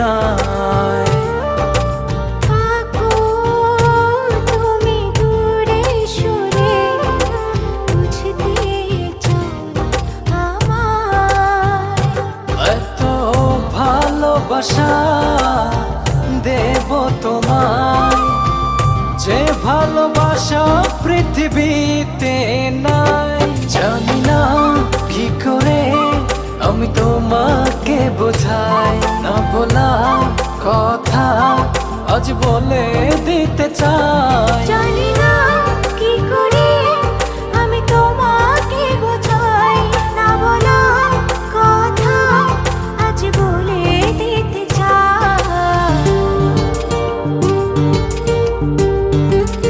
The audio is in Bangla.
নাই। থাকো তুমি দূরে সরে, বুঝতে চাও আমায়। এত ভালোবাসা দেব তোমায়, যে ভালোবাসা পৃথিবীতে নাই। জানি না কি করে আমি তোমাকে বোঝাই, না বলা কথা আজ বলে দিতে চাই।